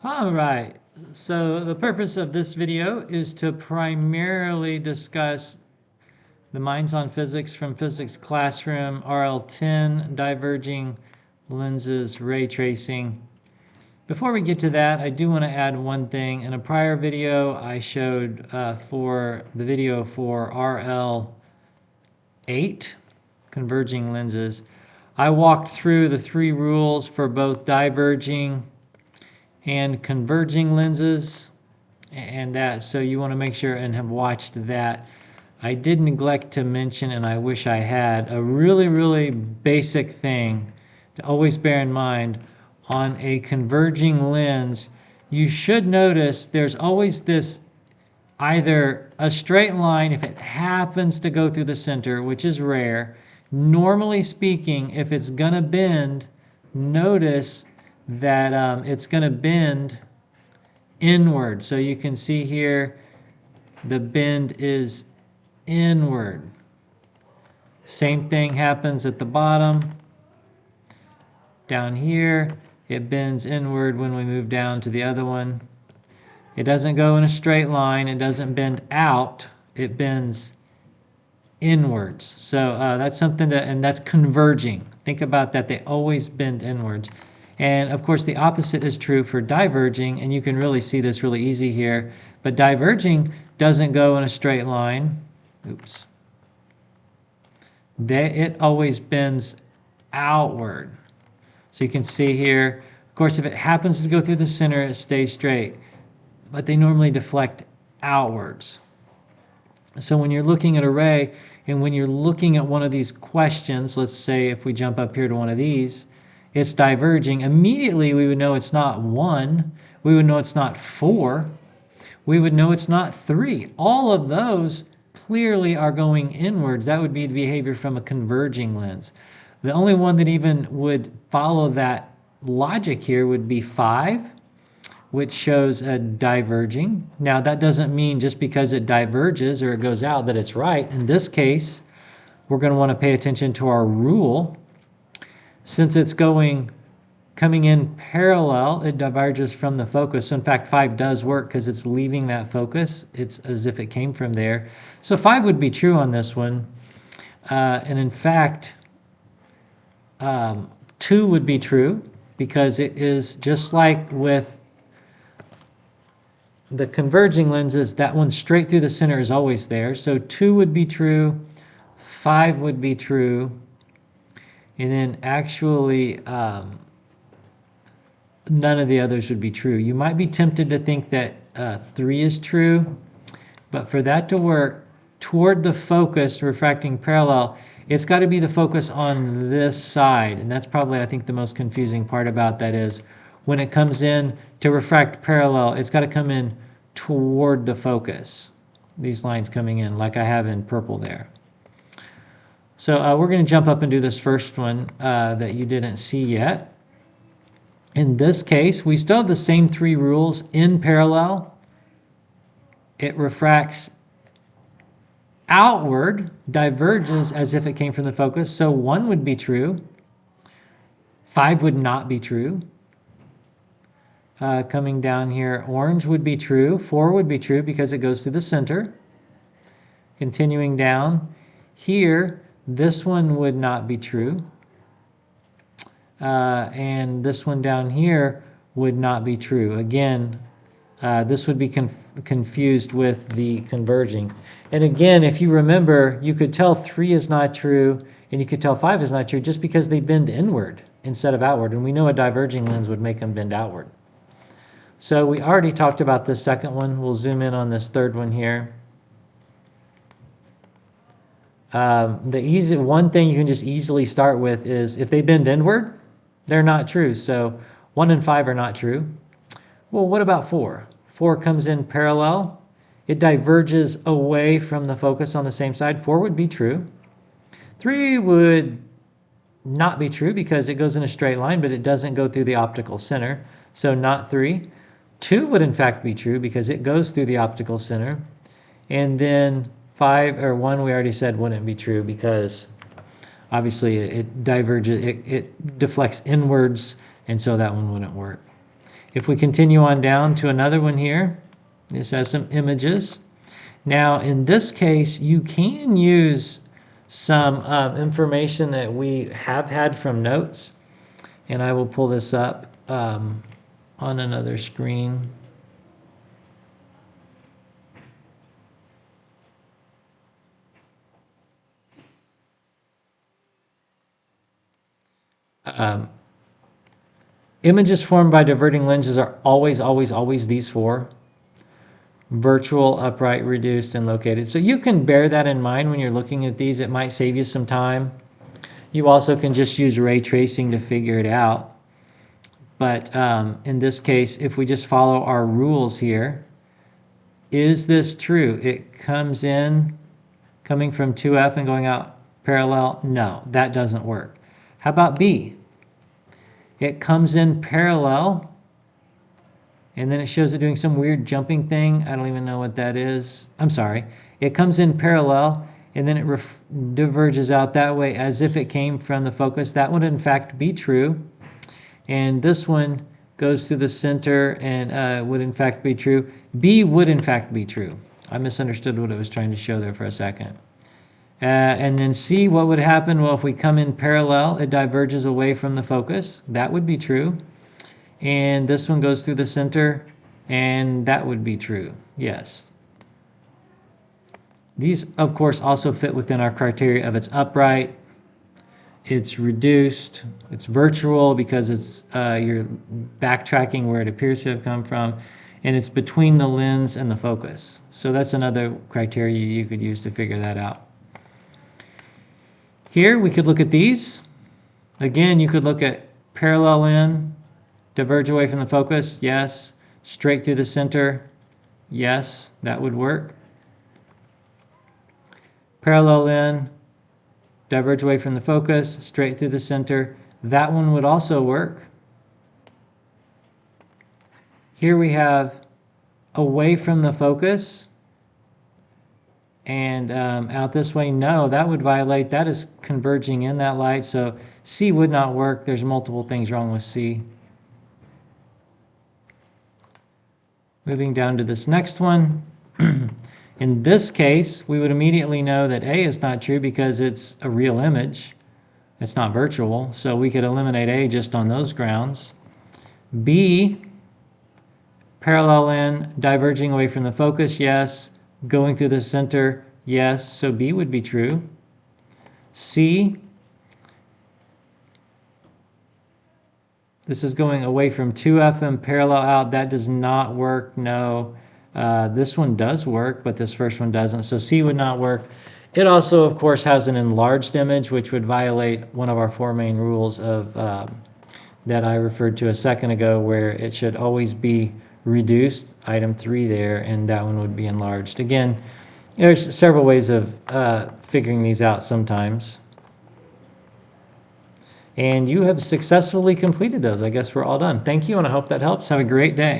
All right, so the purpose of this video is to primarily discuss the Minds on Physics from Physics Classroom, RL10, diverging lenses, ray tracing. Before we get to that, I do want to add one thing. In a prior video, I showed for the video for RL8, converging lenses, I walked through the 3 rules for both diverging and converging lenses and that, so you want to make sure and have watched that. I did neglect to mention, and I wish I had, a really basic thing to always bear in mind. On a converging lens, you should notice there's always this either a straight line if it happens to go through the center, which is rare. Normally speaking, if it's gonna bend, notice that it's gonna bend inward. So you can see here, the bend is inward. Same thing happens at the bottom. Down here, it bends inward when we move down to the other one. It doesn't go in a straight line. It doesn't bend out. It bends inwards. So that's something to, and that's converging. Think about that. They always bend inwards. And of course, the opposite is true for diverging. And you can really see this really easy here. But diverging doesn't go in a straight line. Oops. It always bends outward. So you can see here, of course, if it happens to go through the center, it stays straight. But they normally deflect outwards. So when you're looking at a ray, and when you're looking at one of these questions, let's say if we jump up here to one of these, it's diverging, immediately we would know it's not 1, we would know it's not 4, we would know it's not 3. All of those clearly are going inwards. That would be the behavior from a converging lens. The only one that even would follow that logic here would be 5, which shows a diverging. Now that doesn't mean just because it diverges or it goes out that it's right. In this case, we're going to want to pay attention to our rule. Since it's coming in parallel, it diverges from the focus. So in fact, 5 does work because it's leaving that focus. It's as if it came from there. So 5 would be true on this one. And in fact, 2 would be true because it is just like with the converging lenses, that one straight through the center is always there. So 2 would be true, 5 would be true, and then actually none of the others would be true. You might be tempted to think that 3 is true, but for that to work toward the focus refracting parallel, it's got to be the focus on this side. And that's probably, I think, the most confusing part about that is when it comes in to refract parallel, it's got to come in toward the focus. These lines coming in like I have in purple there. So we're going to jump up and do this first one that you didn't see yet. In this case, we still have the same 3 rules in parallel. It refracts outward, diverges as if it came from the focus. So 1 would be true. 5 would not be true. Coming down here, orange would be true. 4 would be true because it goes through the center. Continuing down here, this one would not be true. And this one down here would not be true. Again, this would be confused with the converging. And again, if you remember, you could tell 3 is not true and you could tell 5 is not true just because they bend inward instead of outward. And we know a diverging lens would make them bend outward. So we already talked about this second one. We'll zoom in on this third one here. The one thing you can just easily start with is if they bend inward, they're not true. So 1 and 5 are not true. Well, what about 4? 4 comes in parallel. It diverges away from the focus on the same side. 4 would be true. 3 would not be true because it goes in a straight line, but it doesn't go through the optical center. So not 3. 2 would in fact be true because it goes through the optical center. And then 5 or 1 we already said wouldn't be true because obviously it diverges, it deflects inwards, and so that one wouldn't work. If we continue on down to another one here, this has some images. Now, in this case, you can use some information that we have had from notes, and I will pull this up on another screen. Images formed by diverging lenses are always these four: virtual, upright, reduced, and located. So you can bear that in mind when you're looking at these. It might save you some time. You also can just use ray tracing to figure it out. But in this case, if we just follow our rules here, is this true? It comes in, coming from 2F and going out parallel? No, that doesn't work. How about B? It comes in parallel, and then it shows it doing some weird jumping thing. I don't even know what that is. I'm sorry. It comes in parallel, and then it diverges out that way as if it came from the focus. That would in fact be true. And this one goes through the center and would in fact be true. B would in fact be true. I misunderstood what it was trying to show there for a second. And then C, what would happen? Well, if we come in parallel, it diverges away from the focus. That would be true. And this one goes through the center, and that would be true. Yes. These, of course, also fit within our criteria of it's upright, it's reduced, it's virtual because it's you're backtracking where it appears to have come from, and it's between the lens and the focus. So that's another criteria you could use to figure that out. Here we could look at these. Again, you could look at parallel in, diverge away from the focus, yes. Straight through the center, yes, that would work. Parallel in, diverge away from the focus, straight through the center, that one would also work. Here we have away from the focus and out this way, no, that would violate, that is converging in that light, so C would not work. There's multiple things wrong with C. Moving down to this next one. In this case, we would immediately know that A is not true because it's a real image. It's not virtual, so we could eliminate A just on those grounds. B, parallel in, diverging away from the focus, yes. Going through the center, yes, so B would be true. C, this is going away from 2F and parallel out. That does not work, no. This one does work, but this first one doesn't, so C would not work. It also, of course, has an enlarged image, which would violate one of our four main rules of that I referred to a second ago, where it should always be reduced, item 3 there, and that one would be enlarged. Again, there's several ways of figuring these out sometimes. And you have successfully completed those. I guess we're all done. Thank you, and I hope that helps. Have a great day.